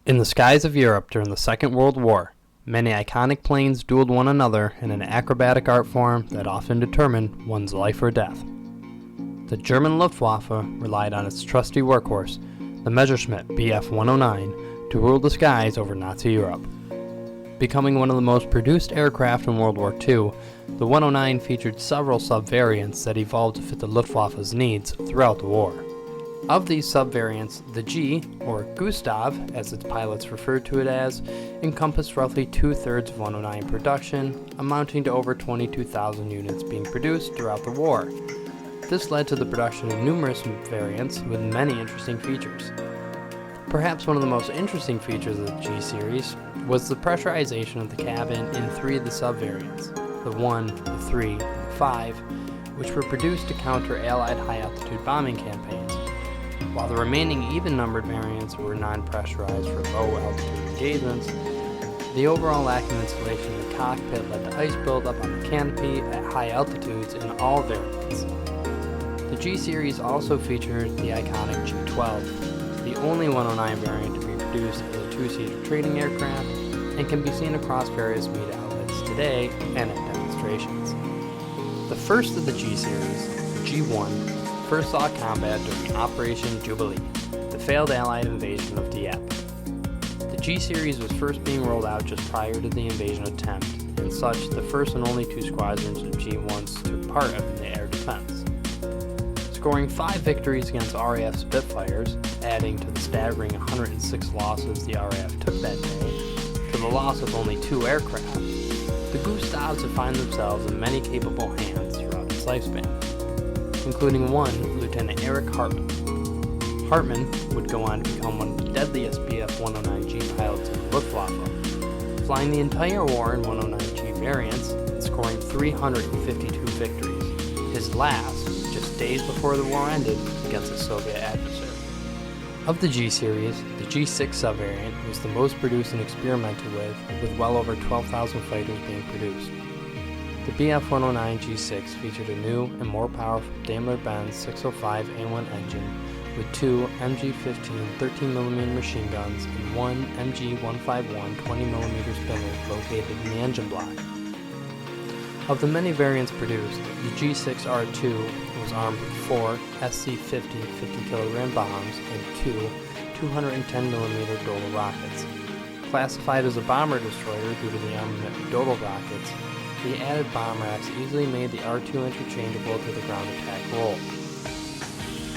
In the skies of Europe during the Second World War, many iconic planes dueled one another in an acrobatic art form that often determined one's life or death. The German Luftwaffe relied on its trusty workhorse, the Messerschmitt Bf-109, to rule the skies over Nazi Europe. Becoming one of the most produced aircraft in World War II, the 109 featured several sub-variants that evolved to fit the Luftwaffe's needs throughout the war. Of these sub-variants, the G, or Gustav, as its pilots referred to it as, encompassed roughly two-thirds of 109 production, amounting to over 22,000 units being produced throughout the war. This led to the production of numerous variants with many interesting features. Perhaps one of the most interesting features of the G series was the pressurization of the cabin in three of the sub-variants, the 1, the 3, and the 5, which were produced to counter Allied high-altitude bombing campaigns, while the remaining even-numbered variants were non-pressurized for low-altitude engagements. The overall lack of insulation in the cockpit led to ice buildup on the canopy at high altitudes in all variants. The G series also featured the iconic G12, the only 109 variant to be produced as a two-seater trading aircraft, and can be seen across various media outlets today and at demonstrations. The first of the G series, the G1, first saw combat during Operation Jubilee, the failed Allied invasion of Dieppe. The G series was first being rolled out just prior to the invasion attempt, and such the first and only two squadrons of G1s took part in the air defense. Scoring 5 victories against RAF Spitfires, adding to the staggering 106 losses the RAF took that day, to the loss of only 2 aircraft, the Gustavs have found themselves in many capable hands throughout its lifespan, including one, Lieutenant Erich Hartmann. Hartmann would go on to become one of the deadliest Bf-109G pilots in the Luftwaffe, flying the entire war in 109G variants and scoring 352 victories, his last just days before the war ended against a Soviet adversary. Of the G series, the G6 subvariant was the most produced and experimented with well over 12,000 fighters being produced. The Bf-109G-6 featured a new and more powerful Daimler-Benz 605A1 engine with 2 MG-15 13mm machine guns and 1 MG-151 20mm spinner located in the engine block. Of the many variants produced, the G6R2 was armed with 4 SC-50 50kg bombs and 2 210mm Doble rockets. Classified as a bomber destroyer due to the armament of Doble rockets, the added bomb racks easily made the R2 interchangeable to the ground attack role.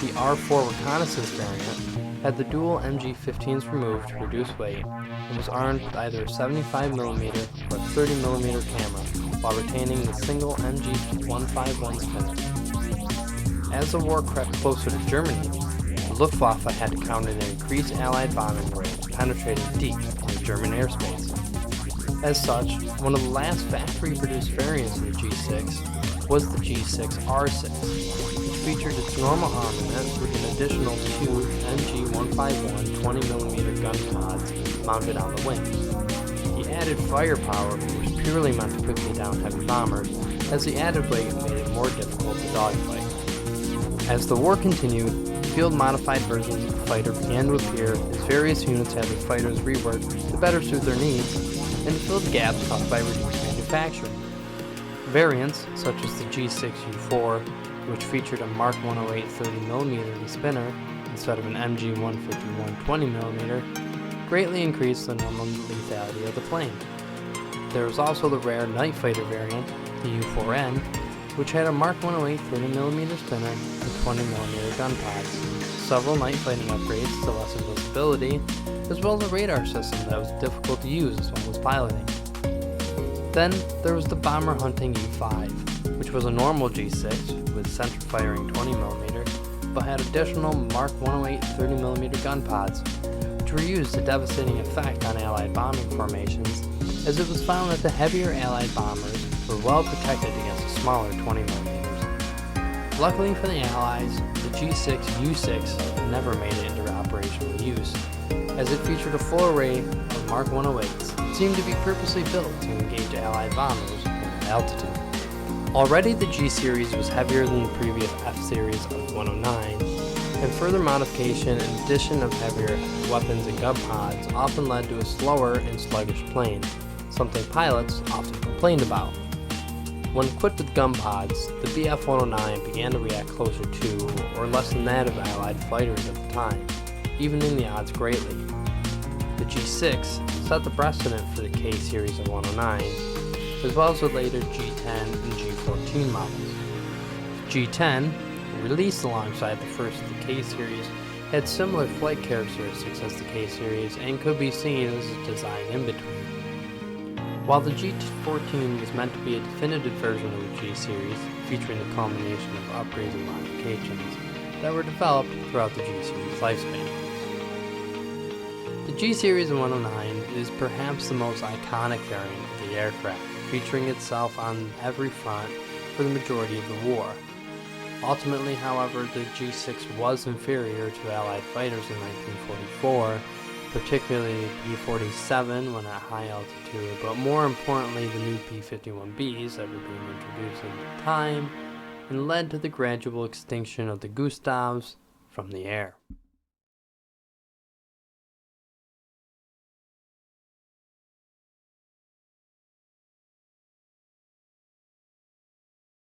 The R4 reconnaissance variant had the dual MG-15s removed to reduce weight and was armed with either a 75mm or a 30mm camera while retaining the single MG-151 spinner. As the war crept closer to Germany, the Luftwaffe had to counter the increased Allied bombing range penetrating deep into German airspace. As such, one of the last factory-produced variants of the G6 was the G6R6, which featured its normal armament with an additional 2 MG-151 20mm gun pods mounted on the wing. The added firepower was purely meant to quickly down heavy bombers, as the added weight made it more difficult to dogfight. As the war continued, field-modified versions of the fighter began to appear as various units had their fighters reworked to better suit their needs and to fill the gaps caused by reduced manufacturing. Variants, such as the G6U4, which featured a Mark 108 30mm spinner instead of an MG-151 20mm, greatly increased the normal lethality of the plane. There was also the rare night fighter variant, the U4N, which had a Mark 108 30mm spinner and 20mm gun pods, several night fighting upgrades to lessen visibility, as well as a radar system that was difficult to use as one was piloting. Then there was the bomber hunting U5, which was a normal G6 with center-firing 20mm, but had additional Mark 108 30mm gun pods, which were used to devastating effect on Allied bombing formations, as it was found that the heavier Allied bombers were well protected against the smaller 20mm. Luckily for the Allies, the G6U6 never made it into operational use, as it featured a full array of Mark 108s that seemed to be purposely built to engage Allied bombers at altitude. Already the G series was heavier than the previous F series of 109, And further modification and addition of heavier weapons and gun pods often led to a slower and sluggish plane, something pilots often complained about. When equipped with gun pods, the Bf-109 began to react closer to, or less than that of Allied fighters at the time, evening the odds greatly. The G6 set the precedent for the K series of 109s, as well as the later G10 and G14 models. The G10, released alongside the first of the K series, had similar flight characteristics as the K series and could be seen as a design in between. While the G14 was meant to be a definitive version of the G series, featuring the culmination of upgrades and modifications that were developed throughout the G series lifespan. The G series of 109 is perhaps the most iconic variant of the aircraft, featuring itself on every front for the majority of the war. Ultimately, however, the G6 was inferior to Allied fighters in 1944, particularly the P-47 when at high altitude, but more importantly the new P-51Bs that were being introduced at the time, and led to the gradual extinction of the Gustavs from the air.